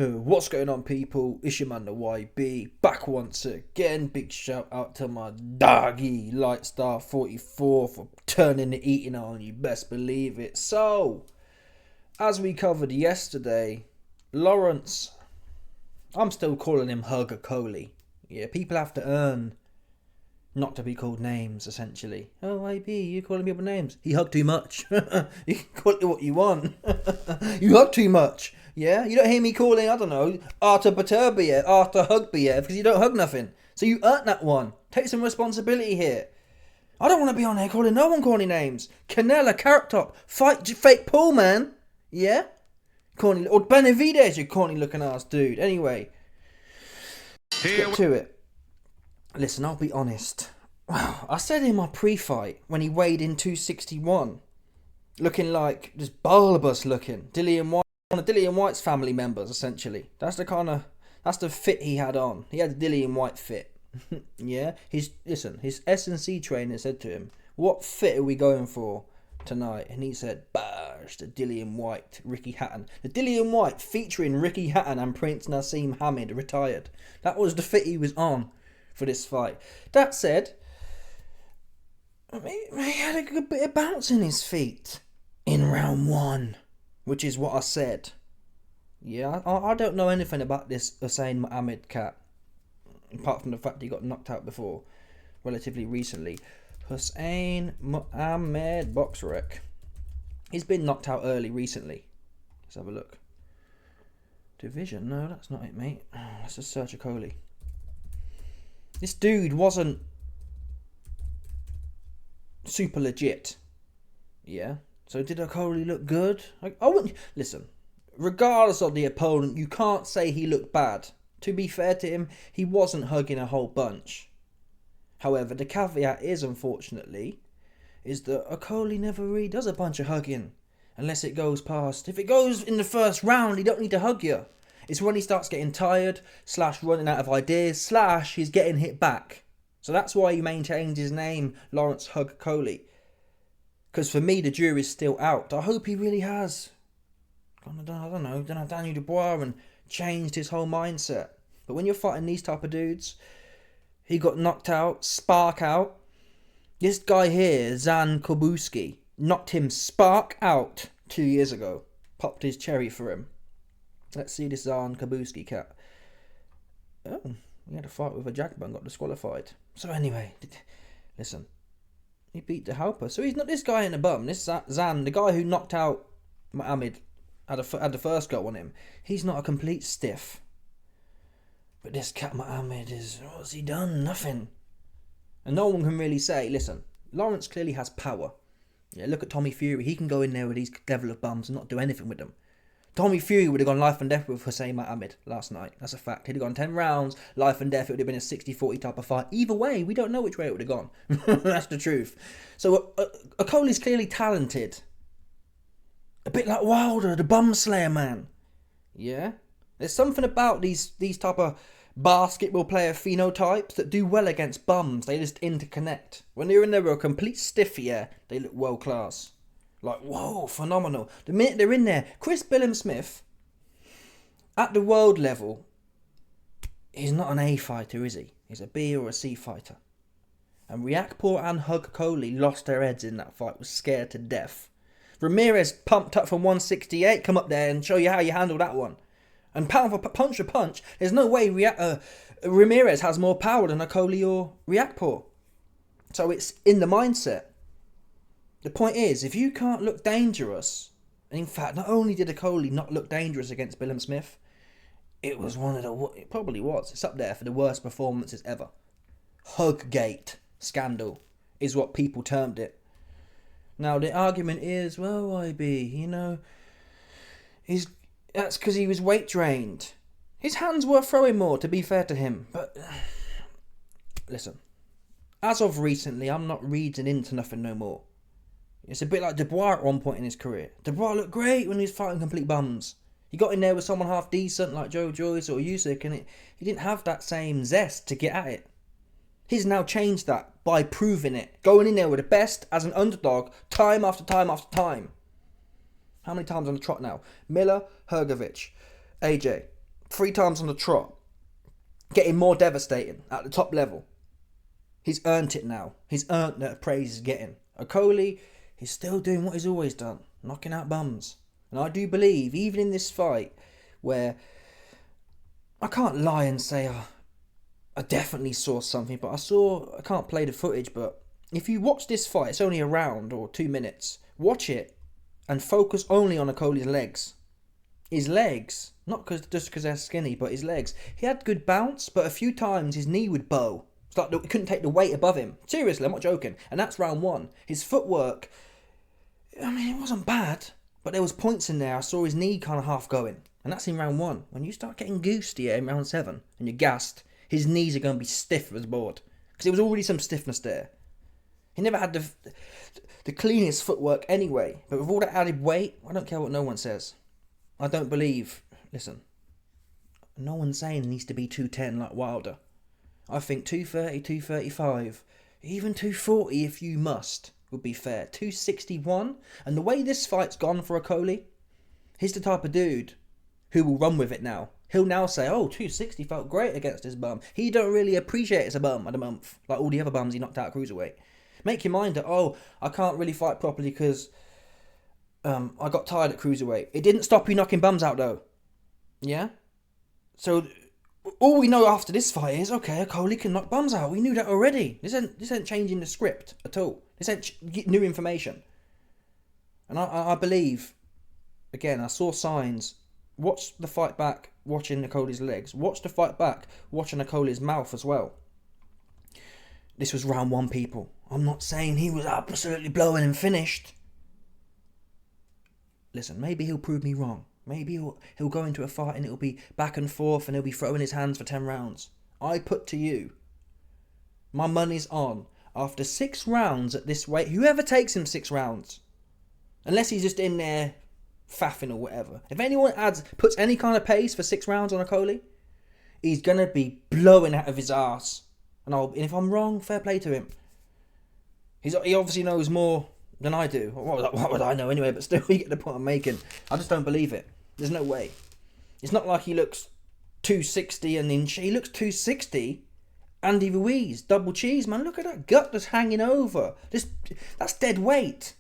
What's going on, people? It's your man the YB back once again. Big shout out to my doggy Lightstar 44 for turning the eating on. You best believe it. So, as we covered yesterday, Lawrence, I'm still calling him Okolie. Yeah, people have to earn not to be called names, essentially. Oh, YB, you're calling people names. He hugged too much. You can call it what you want. You hug too much. Yeah, you don't hear me calling, I don't know, Arthur Baturbia, Arthur Hugbia, because you don't hug nothing. So you earned that one. Take some responsibility here. I don't want to be on there calling no one corny names. Canella, Carrot Top, fight fake Paul, man. Yeah? Corny, or Benavides, you corny looking ass dude. Anyway, let's get to it. Listen, I'll be honest. Wow, I said in my pre-fight when he weighed in 261, looking like just bulbous looking, one of Dillian White's family members, essentially. That's the fit he had on. He had the Dillian White fit. Yeah? His S&C trainer said to him, what fit are we going for tonight? And he said, bash, the Dillian White, Ricky Hatton. The Dillian White featuring Ricky Hatton and Prince Nassim Hamid, retired. That was the fit he was on for this fight. That said, he had a good bit of bounce in his feet in round one, which is what I said. Yeah, I don't know anything about this Hussein MUHAMED cat, apart from the fact he got knocked out before, relatively recently. Hussein MUHAMED box rec. He's been knocked out early recently. Let's have a look. Division? No, that's not it, mate. Let's just search Okolie. This dude wasn't super legit. Yeah. So did Okolie look good? I wouldn't listen. Regardless of the opponent, you can't say he looked bad. To be fair to him, he wasn't hugging a whole bunch. However, the caveat is, unfortunately, is that Okolie never really does a bunch of hugging unless it goes past. If it goes in the first round, he don't need to hug you. It's when he starts getting tired, / running out of ideas, / he's getting hit back. So that's why he maintains his name, Lawrence Hug Okolie. Because for me, the jury's still out. I hope he really has. I don't know, Daniel Dubois and changed his whole mindset. But when you're fighting these type of dudes, he got knocked out, spark out. This guy here, Zan Kobuski, knocked him spark out 2 years ago. Popped his cherry for him. Let's see this Zan Kobuski cat. Oh, he had a fight with a jackman and got disqualified. So anyway, listen. He beat the helper. So he's not this guy in the bum. This Zan, the guy who knocked out MUHAMED, had the first go on him. He's not a complete stiff. But this cat MUHAMED is, what's he done? Nothing. And no one can really say, listen, Lawrence clearly has power. Yeah, look at Tommy Fury. He can go in there with these level of bums and not do anything with them. Tommy Fury would have gone life and death with Hussein MUHAMED last night. That's a fact. He'd have gone 10 rounds, life and death. It would have been a 60-40 type of fight. Either way, we don't know which way it would have gone. That's the truth. So Okolie's clearly talented. A bit like Wilder, the bum slayer man. Yeah? There's something about these type of basketball player phenotypes that do well against bums. They just interconnect. When they're in there with a complete stiff, yeah, they look world class. Like, whoa, phenomenal. The minute they're in there, Chris Billam-Smith, at the world level, he's not an A fighter, is he? He's a B or a C fighter. And Riakporhe and Okolie lost their heads in that fight, was scared to death. Ramirez pumped up from 168, come up there and show you how you handle that one. And pound for punch, there's no way Ramirez has more power than Okolie or Riakporhe. So it's in the mindset. The point is, if you can't look dangerous, and in fact, not only did Okolie not look dangerous against Billam-Smith, it probably was. It's up there for the worst performances ever. Huggate scandal is what people termed it. Now, the argument is, well, YB, that's because he was weight drained. His hands were throwing more, to be fair to him. But, listen, as of recently, I'm not reading into nothing no more. It's a bit like Dubois at one point in his career. Dubois looked great when he was fighting complete bums. He got in there with someone half decent like Joe Joyce or Usyk, and he didn't have that same zest to get at it. He's now changed that by proving it. Going in there with the best as an underdog time after time after time. How many times on the trot now? Miller, Hrgovic, AJ. 3 times on the trot, getting more devastating at the top level. He's earned it now. He's earned the praise he's getting. Okolie, he's still doing what he's always done, knocking out bums. And I do believe, even in this fight, where I can't lie and say I definitely saw something, but I can't play the footage, but if you watch this fight, it's only a round or 2 minutes. Watch it and focus only on Okolie's legs. His legs, not just because they're skinny, but his legs. He had good bounce, but a few times his knee would bow. It's like he couldn't take the weight above him. Seriously, I'm not joking. And that's round 1. His footwork, I mean, it wasn't bad, but there was points in there. I saw his knee kind of half going. And that's in round 1. When you start getting goosed here in round 7 and you're gassed, his knees are going to be stiff as a board. Because there was already some stiffness there. He never had the cleanest footwork anyway. But with all that added weight, I don't care what no one says. I don't believe... Listen, no one's saying he needs to be 210 like Wilder. I think 230, 235, even 240 if you must, would be fair. 261, and the way this fight's gone for Okolie, he's the type of dude who will run with it now. He'll now say, oh, 260 felt great against his bum. He don't really appreciate it's a bum at the month, like all the other bums he knocked out cruiserweight. Make your mind that, oh, I can't really fight properly because I got tired at cruiserweight. It didn't stop you knocking bums out though. Yeah? So all we know after this fight is, okay, Okolie can knock bums out. We knew that already. This ain't changing the script at all. This ain't new information. And I believe, again, I saw signs. Watch the fight back, watching Okolie's legs. Watch the fight back, watching Okolie's mouth as well. This was round 1, people. I'm not saying he was absolutely blowing and finished. Listen, maybe he'll prove me wrong. Maybe he'll go into a fight and it'll be back and forth and he'll be throwing his hands for 10 rounds. I put to you, my money's on, after 6 rounds at this weight, whoever takes him 6 rounds, unless he's just in there faffing or whatever. If anyone puts any kind of pace for 6 rounds on Okolie, he's going to be blowing out of his arse. And if I'm wrong, fair play to him. He obviously knows more than I do. What would I know anyway? But still, you get the point I'm making. I just don't believe it. There's no way. It's not like he looks 260 and then he looks 260. Andy Ruiz, double cheese, man. Look at that gut that's hanging over. That's dead weight.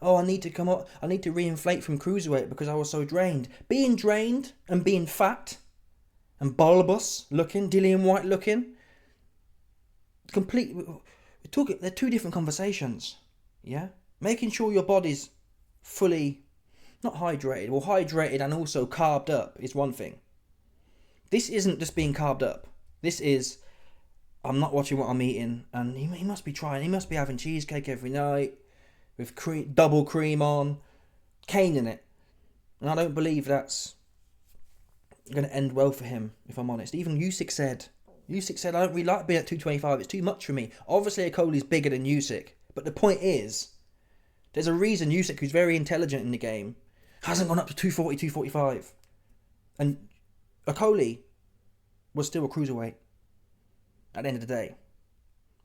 Oh, I need to come up. I need to reinflate from cruiserweight because I was so drained. Being drained and being fat and bulbous looking, Dillian White looking. They're 2 different conversations. Yeah? Making sure your body's fully, not hydrated, well hydrated and also carved up is one thing. This isn't just being carved up. This is, I'm not watching what I'm eating, and he must be trying, he must be having cheesecake every night, with double cream on, caning it. And I don't believe that's going to end well for him, if I'm honest. Even Usyk said, I don't really like being at 225, it's too much for me. Obviously Okolie's bigger than Usyk, but the point is, there's a reason Usyk, who's very intelligent in the game, hasn't gone up to 240, 245. And Okolie was still a cruiserweight at the end of the day.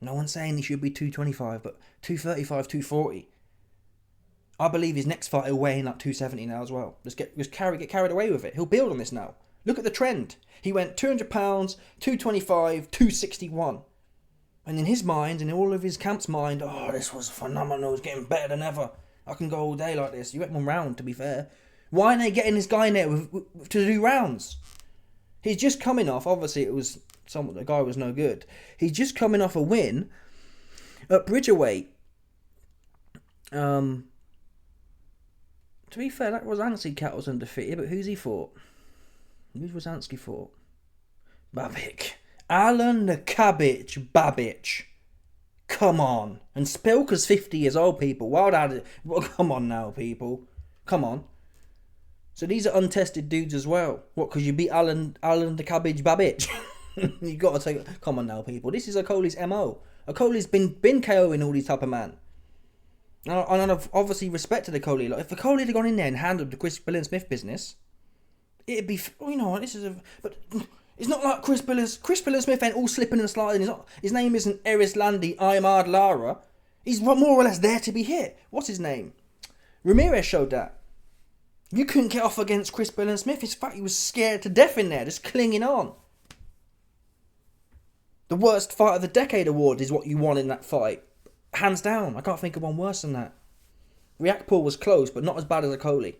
No one's saying he should be 225, but 235, 240. I believe his next fight will weigh in like 270 now as well. Get carried away with it. He'll build on this now. Look at the trend. He went 200 pounds, 225, 261. And in his mind, in all of his camp's mind, oh, this was phenomenal. It's getting better than ever. I can go all day like this. You went 1 round, to be fair. Why aren't they getting this guy in there to do rounds? He's just coming off, obviously the guy was no good. He's just coming off a win at Bridgerweight. To be fair, that Rosansky cat was undefeated, but who's he fought? Who's Rosansky fought? Babic. Alan the Cabbage Babbage. Come on. And Spilker's 50 years old, people. Come on now, people. Come on. So these are untested dudes as well. What, because you beat Alan the Cabbage Babbage? You got to take... Come on now, people. This is Okolie's MO. Okolie's been KOing all these type of man. And I've obviously respected Okolie. Like, if Okolie had gone in there and handled the Chris Billion-Smith business, it'd be... Oh, you know what, this is a... But it's not like Chris Billion-Smith ain't all slipping and sliding. His name isn't Eris Landy Imad Lara. He's more or less there to be hit. What's his name? Ramirez showed that. You couldn't get off against Chris Smith. In fact, he was scared to death in there, just clinging on. The worst fight of the decade award is what you won in that fight. Hands down. I can't think of one worse than that. Riakporhe was close, but not as bad as Okolie.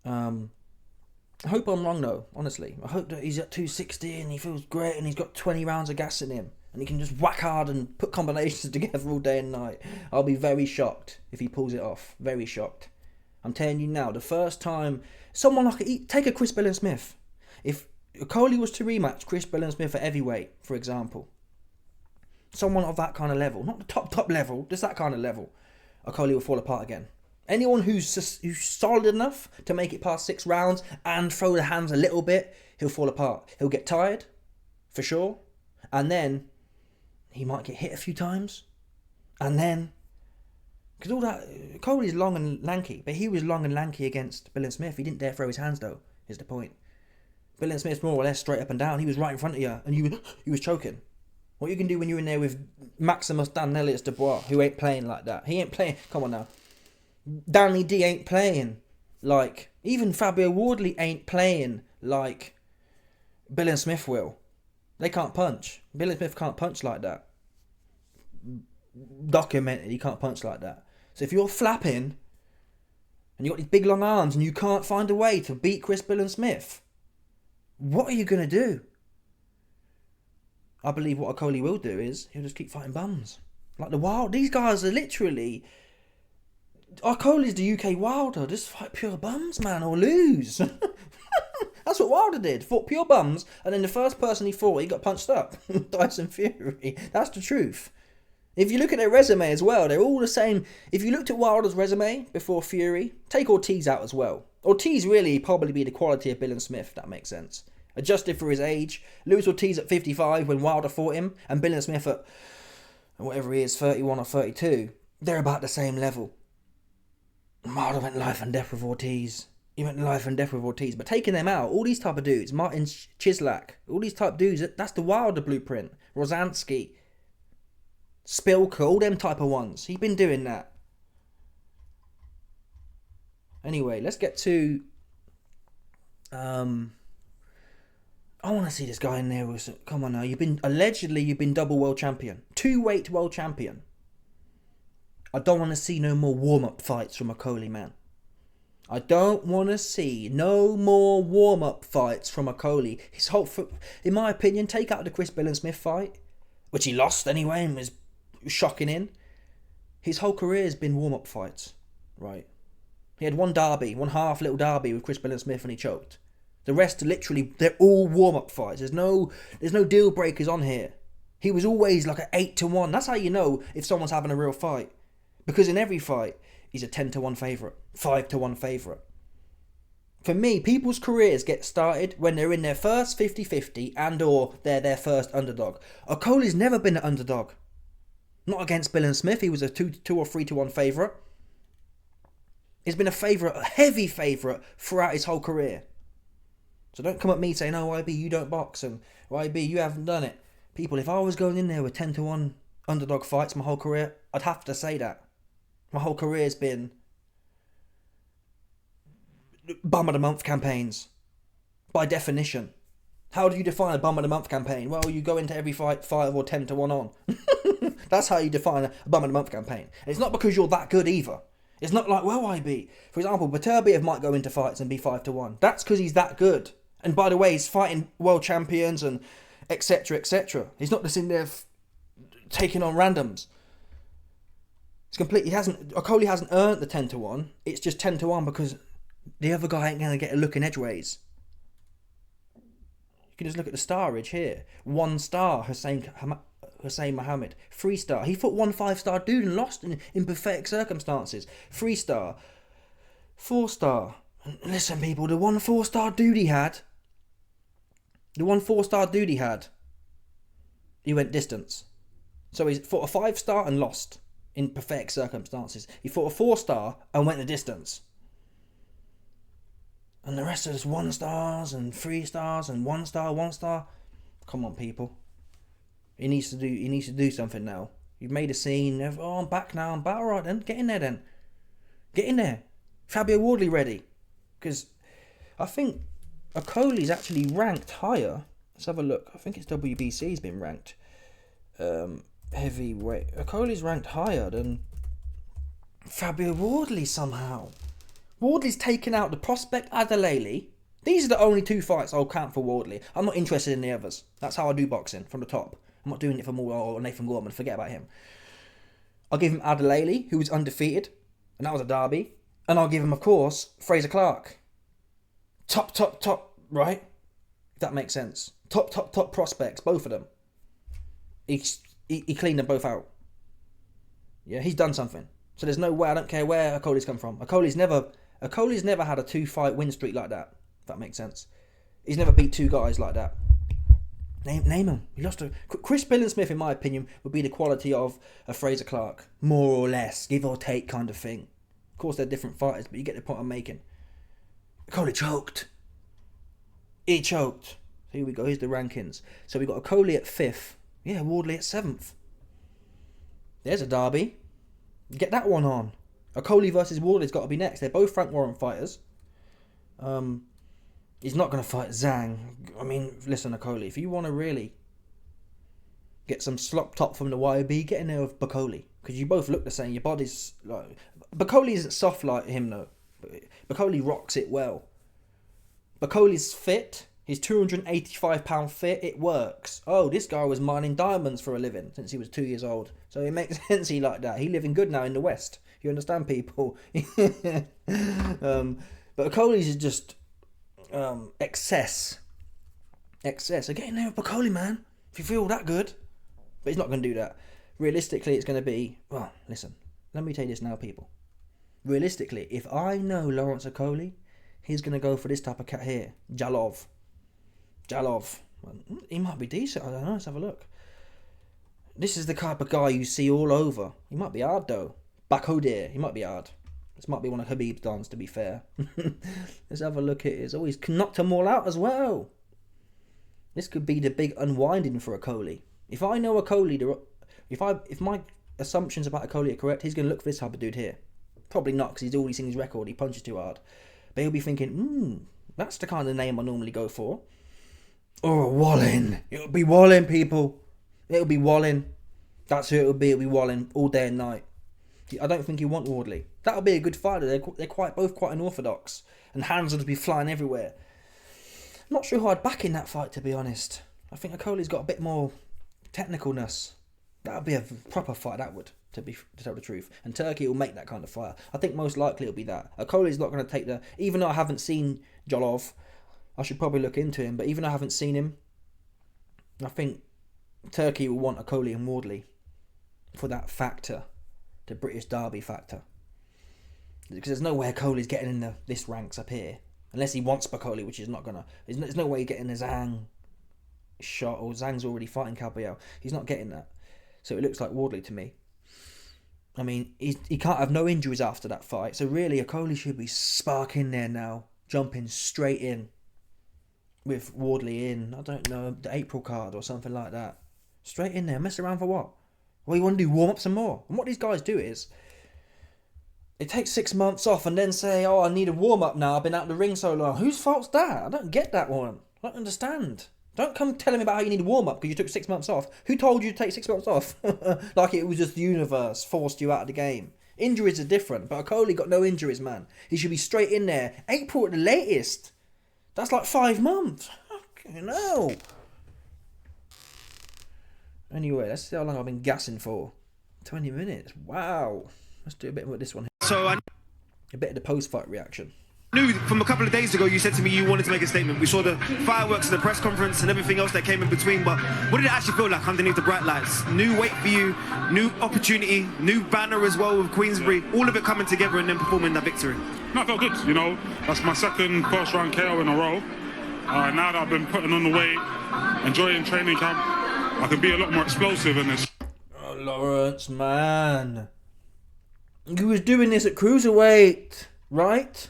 I hope I'm wrong though, honestly. I hope that he's at 260 and he feels great and he's got 20 rounds of gas in him and he can just whack hard and put combinations together all day and night. I'll be very shocked if he pulls it off. Very shocked. I'm telling you now, the first time someone like take a Chris Smith. If Okolie was to rematch Chris Smith at heavyweight, for example, someone of that kind of level, not the top level, just that kind of level, Okolie will fall apart again. Anyone who's solid enough to make it past 6 rounds and throw the hands a little bit, he'll fall apart. He'll get tired, for sure. And then he might get hit a few times. And then, because all that, Coley's long and lanky, but he was long and lanky against Smith. He didn't dare throw his hands though, is the point. Smith's more or less straight up and down. He was right in front of you and he was choking. What you can do when you're in there with Maximus Danelius Dubois, who ain't playing like that. He ain't playing, come on now. Danny D ain't playing like, even Fabio Wardley ain't playing like Smith will. They can't punch. Smith can't punch like that. Documented, he can't punch like that. So if you're flapping and you got these big long arms and you can't find a way to beat Chris Smith, what are you going to do? I believe what Okolie will do is he'll just keep fighting bums. Like the Wild. These guys are literally... Okolie's the UK Wilder. Just fight pure bums, man, or lose. That's what Wilder did. Fought pure bums, and then the first person he fought, he got punched up. Tyson Fury. That's the truth. If you look at their resume as well, they're all the same. If you looked at Wilder's resume before Fury, take Ortiz out as well. Ortiz really probably be the quality of Smith, if that makes sense. Adjusted for his age. Luis Ortiz at 55 when Wilder fought him, and Smith at whatever he is, 31 or 32. They're about the same level. Wilder went life and death with Ortiz. He went life and death with Ortiz. But taking them out, all these type of dudes, Martin Chislak, all these type of dudes, that's the Wilder blueprint. Rosansky, Spilka, all them type of ones. He's been doing that. Anyway, let's get to... I want to see this guy in there. Come on now. Allegedly, you've been double world champion. 2-weight world champion. I don't want to see no more warm-up fights from Okolie, man. I don't want to see no more warm-up fights from Okolie. His whole, in my opinion, take out the Chris Smith fight, which he lost anyway and was shocking in. His whole career has been warm-up fights, right? He had one half little derby with Chris Smith and he choked. The rest, literally, they're all warm-up fights. There's no deal breakers on here. He was always like an 8-1. That's how you know if someone's having a real fight. Because in every fight, he's a 10-1 favourite, 5-1 favourite. For me, people's careers get started when they're in their first 50-50 and or they're their first underdog. Okolie's never been an underdog. Not against Smith. He was a 2 or 3-1 favourite. He's been a heavy favourite throughout his whole career. So don't come at me saying, oh, YB, you don't box, and YB, you haven't done it. People, if I was going in there with 10-1 underdog fights my whole career, I'd have to say that. My whole career has been bum of the month campaigns. By definition. How do you define a bum of the month campaign? Well, you go into every fight 5 or 10-1 on. That's how you define a bum of the month campaign. And it's not because you're that good either. It's not like, well, IB. For example, Beterbiev might go into fights and be 5-1. That's because he's that good. And by the way, he's fighting world champions and etc, etc. He's not just in there taking on randoms. It's completely Okolie hasn't earned the 10-1. It's just 10-1 because the other guy ain't going to get a look in edgeways. You can just look at the starage here. 1 star, Hussein MUHAMED. 3 star. He fought 1 5-star dude and lost in pathetic circumstances. 3 star. 4 star. Listen, people, the 1 4-star dude he had. He went distance. So he fought a 5-star and lost in pathetic circumstances. He fought a 4-star and went the distance. And the rest are just 1 stars and 3 stars and 1 star, 1 star. Come on, people. He needs to do something now. You've made a scene. Oh, I'm back now. I'm back. All right then. Get in there then. Get in there. Fabio Wardley ready. Because I think Okolie's actually ranked higher. Let's have a look. I think it's WBC's been ranked. Heavyweight. Okolie's ranked higher than Fabio Wardley somehow. Wardley's taken out the prospect Adelele. These are the only 2 fights I'll count for Wardley. I'm not interested in the others. That's how I do boxing, from the top. I'm not doing it for Moore or Nathan Gorman. Forget about him. I'll give him Adelele, who was undefeated, and that was a derby. And I'll give him, of course, Fraser Clark. Top, right? If that makes sense. Top prospects, both of them. He cleaned them both out. Yeah, he's done something. So there's no way, I don't care where Okolie's come from. Okolie's never had a 2-fight win streak like that. If that makes sense. He's never beat 2 guys like that. Name him. He lost to Chris Billinsmith, in my opinion, would be the quality of a Fraser Clark, more or less, give or take kind of thing. Of course, they're different fighters, but you get the point I'm making. Okolie choked. He choked. So here we go. Here's the rankings. So we got Okolie at 5th. Yeah, Wardley at 7th. There's a derby. Get that one on. Okolie versus Wardley's got to be next. They're both Frank Warren fighters. He's not going to fight Zhang. I mean, listen, Okolie, if you want to really get some slop top from the YB, get in there with Okolie. Because you both look the same. Your body's like... Okolie isn't soft like him, though. Okolie rocks it well. Okolie's fit. He's 285 pound fit. It works. Oh, this guy was mining diamonds for a living since he was 2 years old. So it makes sense he like that. He living good now in the West. You understand, people? But Okolie's is just... excess. So get in there with Okolie, man. If you feel that good. But he's not going to do that. Realistically, it's going to be... Well, listen. Let me tell you this now, people. Realistically, if I know Lawrence Okolie, he's going to go for this type of cat here. Jalov. He might be decent. I don't know. Let's have a look. This is the type of guy you see all over. He might be hard, though. Bakodir. He might be hard. This might be one of Khabib's dons, to be fair. Let's have a look at it. Oh, he's knocked them all out as well. This could be the big unwinding for Okolie. If I know Okolie, if my assumptions about Okolie are correct, he's going to look for this type of dude here. Probably not, because he's already seen his record. He punches too hard. But he'll be thinking, that's the kind of name I normally go for. Or Wallin. It'll be Wallin, people. It'll be Wallin. That's who it'll be. It'll be Wallin all day and night. I don't think you want Wardley. That'll be a good fighter. They're both quite unorthodox. And hands will be flying everywhere. I'm not sure who I'd back in that fight, to be honest. I think Okolie's got a bit more technicalness. That would be a proper fight, that would, to tell the truth. And Turkey will make that kind of fight. I think most likely it'll be that. Okolie's not going to take the... Even though I haven't seen Jolov, I should probably look into him. But even though I haven't seen him, I think Turkey will want Okolie and Wardley for that factor. The British Derby factor. Because there's no way Okolie's getting in this ranks up here. Unless he wants Okolie, which is not going to... There's no way he's getting a Zhang shot, or Zhang's already fighting Caballero. He's not getting that. So it looks like Wardley to me. I mean, he can't have no injuries after that fight. So really, Okolie should be sparking there now. Jumping straight in. With Wardley in, I don't know, the April card or something like that. Straight in there. Mess around for what? Well, you want to do warm-ups and more. And what these guys do is, they take 6 months off and then say, oh, I need a warm-up now. I've been out of the ring so long. Whose fault's that? I don't get that one. I don't understand. Don't come telling me about how you need a warm-up because you took 6 months off. Who told you to take 6 months off? Like it was just the universe forced you out of the game. Injuries are different, but Okolie got no injuries, man. He should be straight in there. April at the latest. That's like 5 months. Fucking hell. Anyway, let's see how long I've been gassing for. 20 minutes. Wow. Let's do a bit more of this one. So a bit of the post-fight reaction. I knew from a couple of days ago you said to me you wanted to make a statement. We saw the fireworks and the press conference and everything else that came in between, but what did it actually feel like underneath the bright lights? New weight for you, new opportunity, new banner as well with Queensbury, all of it coming together and then performing that victory. No, I felt good, you know. That's my second first round KO in a row. Now that I've been putting on the weight, enjoying training camp, I can be a lot more explosive in this. Oh, Lawrence, man. You was doing this at cruiserweight, right?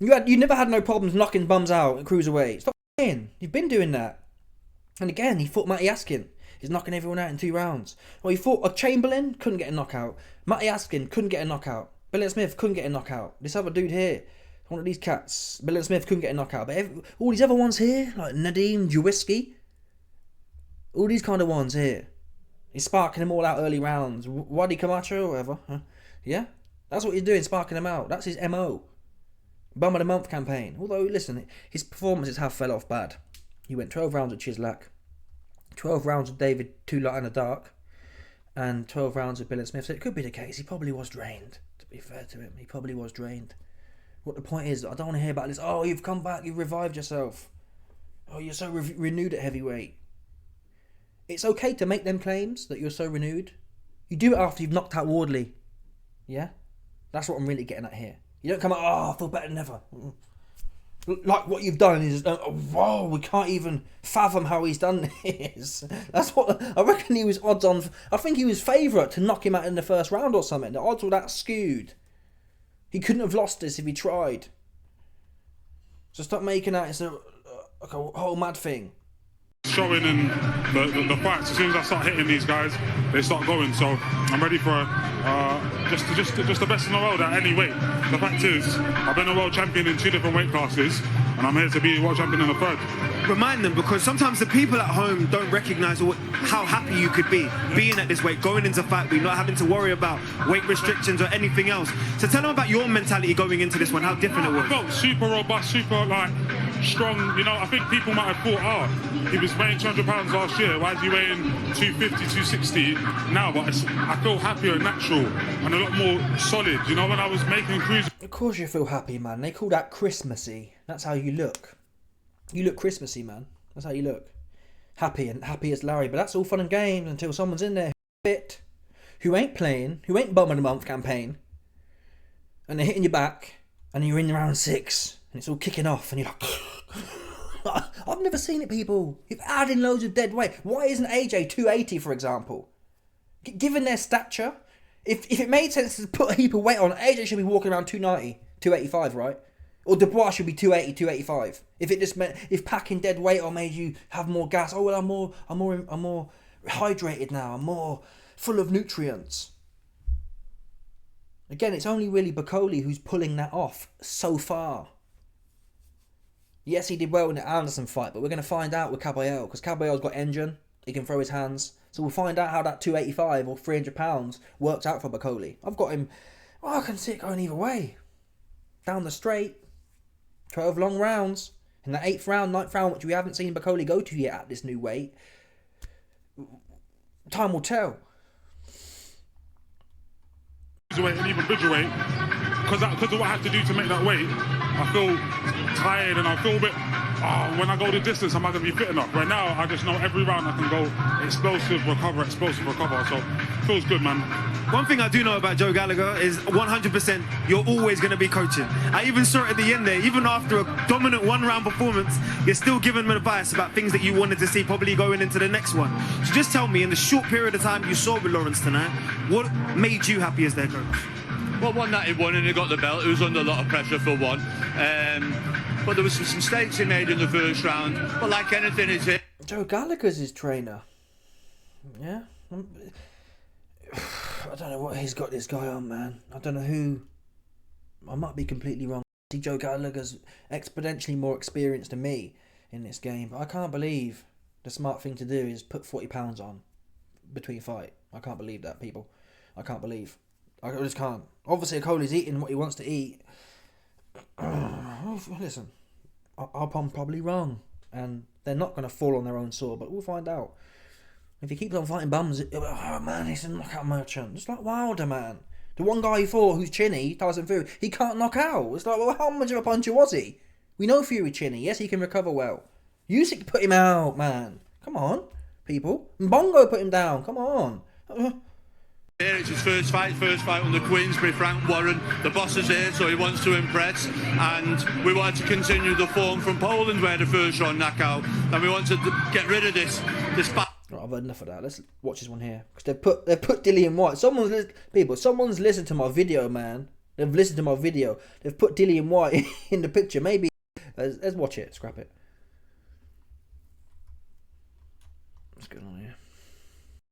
You never had no problems knocking bums out at cruiserweight. Stop saying. You've been doing that. And again, he fought Matty Askin. He's knocking everyone out in 2 rounds. Well, he fought a Chamberlain, couldn't get a knockout. Matty Askin couldn't get a knockout. Billy Smith couldn't get a knockout. This other dude here, one of these cats, Billy Smith couldn't get a knockout. But all these other ones here, like Nadim Jawiski, all these kind of ones here, he's sparking them all out early rounds. Wadi Camacho or whatever. Huh? Yeah? That's what he's doing, sparking them out. That's his MO. Bum of the Month campaign. Although, listen, his performances have fell off bad. He went 12 rounds with Chislak, 12 rounds with David Too Light in the Dark, and 12 rounds with Billy Smith. So it could be the case. He probably was drained, to be fair to him. He probably was drained. What the point is, I don't want to hear about this. Oh, you've come back, you've revived yourself. Oh, you're so renewed at heavyweight. It's okay to make them claims that you're so renewed. You do it after you've knocked out Wardley. Yeah? That's what I'm really getting at here. You don't come out, oh, I feel better than ever. Like what you've done is, whoa, we can't even fathom how he's done this. That's what, I reckon he was odds on, I think he was favourite to knock him out in the first round or something. The odds were that skewed. He couldn't have lost this if he tried. So stop making out it's a whole mad thing. Showing in the fights, as soon as I start hitting these guys, they start going. So I'm ready for just the best in the world at any weight. The fact is, I've been a world champion in 2 different weight classes, and I'm here to be world champion in the 3rd. Remind them, because sometimes the people at home don't recognise how happy you could be being at this weight, going into fight week, not having to worry about weight restrictions or anything else. So tell them about your mentality going into this one, how different it was. I felt super robust, super strong. You know, I think people might have thought, he was weighing 200 pounds last year, why is he weighing 250, 260 now? But I feel happier, natural, and a lot more solid. You know, when I was making cruise. Of course you feel happy, man. They call that Christmassy. That's how you look. You look Christmassy, man. That's how you look. Happy and happy as Larry. But that's all fun and games until someone's in there fit, who ain't playing, who ain't Bum of the Month campaign, and they're hitting your back, and you're in round 6, and it's all kicking off, and you're like, I've never seen it, people. You've added loads of dead weight. Why isn't AJ 280, for example? Given their stature, if it made sense to put a heap of weight on, AJ should be walking around 290, 285, right? Or Dubois should be 280, 285. If it just meant, if packing dead weight or made you have more gas, oh well, I'm more hydrated now. I'm more full of nutrients. Again, it's only really Okolie who's pulling that off so far. Yes, he did well in the Anderson fight, but we're going to find out with Caballero, because Caballero's got engine. He can throw his hands. So we'll find out how that 285 or 300 pounds works out for Okolie. I've got him. I can see it going either way. Down the straight. 12 long rounds. In the 8th round, 9th round, which we haven't seen Okolie go to yet at this new weight. Time will tell. And even bridgerweight, because of what I had to do to make that weight, I feel tired and I feel a bit, when I go the distance, am I going to be fit enough? Right now, I just know every round I can go explosive, recover. So, feels good, man. One thing I do know about Joe Gallagher is 100% you're always going to be coaching. I even saw it at the end there, even after a dominant 1-round performance, you're still giving them advice about things that you wanted to see probably going into the next one. So just tell me, in the short period of time you saw with Lawrence tonight, what made you happy as their coach? Well, one that he won and he got the belt. He was under a lot of pressure for one. But there was some mistakes he made in the first round. But like anything, it's it. Joe Gallagher's his trainer. Yeah? I don't know what he's got this guy on, man. I don't know who. I might be completely wrong. See, Joe Gallagher's exponentially more experienced than me in this game. But I can't believe the smart thing to do is put 40 pounds on between fight. I can't believe that, people. I can't believe. I just can't. Obviously, Okolie's eating what he wants to eat. Listen, I'm probably wrong. And they're not going to fall on their own sword, but we'll find out. If he keeps on fighting bums, oh man, he's a knockout merchant. Just like Wilder, man. The one guy he fought who's chinny, Tyson Fury, he can't knock out. It's like, well, how much of a puncher was he? We know Fury chinny. Yes, he can recover well. Usyk put him out, man. Come on, people. Mbongo put him down. Come on. It's his first fight under Queensberry, Frank Warren. The boss is here, so he wants to impress. And we wanted to continue the form from Poland, where the first round knockout. And we wanted to get rid of this battle. Right, I've heard enough of that. Let's watch this one here, because they've put Dillian White. Someone's listened to my video, man. They've listened to my video. They've put Dillian White in the picture. Maybe let's watch it. Scrap it. What's going on here?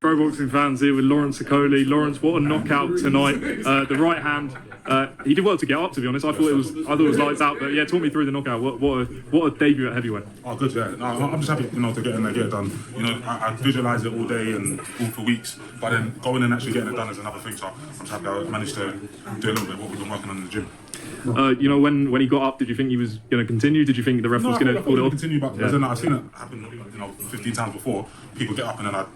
Pro boxing fans here with Lawrence Okolie. Lawrence, what a knockout tonight! The right hand, he did well to get up. To be honest, I thought it was lights out. But yeah, talk me through the knockout. What a debut at heavyweight. Oh, good, yeah. No, I'm just happy, to get in there, get it done. I visualised it all day and all for weeks, but then going and actually getting it done is another thing. So I'm just happy I managed to do a little bit of what we've been working on in the gym. When he got up, did you think he was going to continue? Did you think the ref was going to call it off? Continue, but then I've seen it happen, 15 times before. People get up and then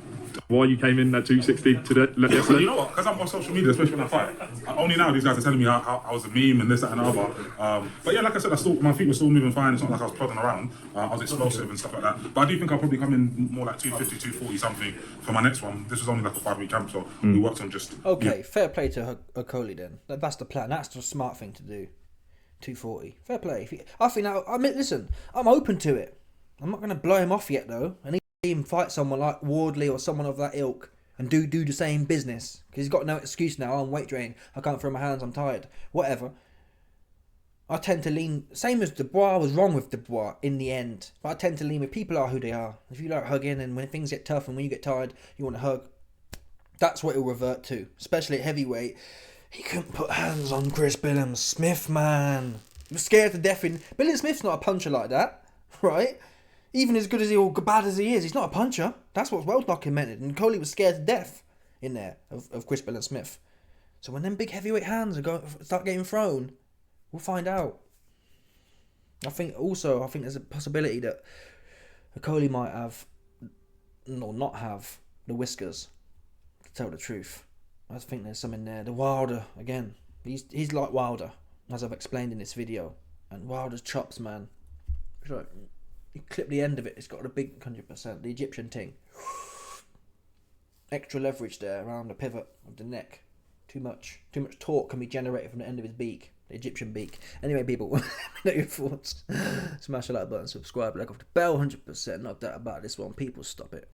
Why you came in at 260 today? Yesterday? You know what? Because I'm on social media, especially when I fight. Only now these guys are telling me how I was a meme and this, that, and the other. But yeah, like I said, my feet were still moving fine. It's not like I was plodding around. I was explosive and stuff like that. But I do think I'll probably come in more like 250, 240 something for my next one. This was only like a 5-week camp, so we worked on just. Okay, fair play to Okolie then. That's the plan. That's the smart thing to do. 240. Fair play. Listen, I'm open to it. I'm not going to blow him off yet though. I need to see him fight someone like Wardley or someone of that ilk and do the same business. Because he's got no excuse now. I'm weight drained. I can't throw my hands. I'm tired. Whatever. I tend to lean, same as Dubois. I was wrong with Dubois in the end. But I tend to lean with people are who they are. If you like hugging and when things get tough and when you get tired, you want to hug. That's what he'll revert to. Especially at heavyweight. He couldn't put hands on Chris Billam Smith, man. He was scared to death. Billam Smith's not a puncher like that, right? Even as good as he or bad as he is, he's not a puncher. That's what's well documented. And Okolie was scared to death in there of Chris Billam Smith. So when them big heavyweight hands start getting thrown, we'll find out. I think there's a possibility that Okolie might have, or not have, the whiskers, to tell the truth. I think there's something there. The Wilder, again, he's like Wilder, as I've explained in this video. And Wilder's chops, man. It's like, you clip the end of it, it's got a big 100%, the Egyptian thing. Extra leverage there around the pivot of the neck. Too much torque can be generated from the end of his beak, the Egyptian beak. Anyway, people, let me know your thoughts. Smash the like button, subscribe, like off the bell, 100%. Not that about this one. People, stop it.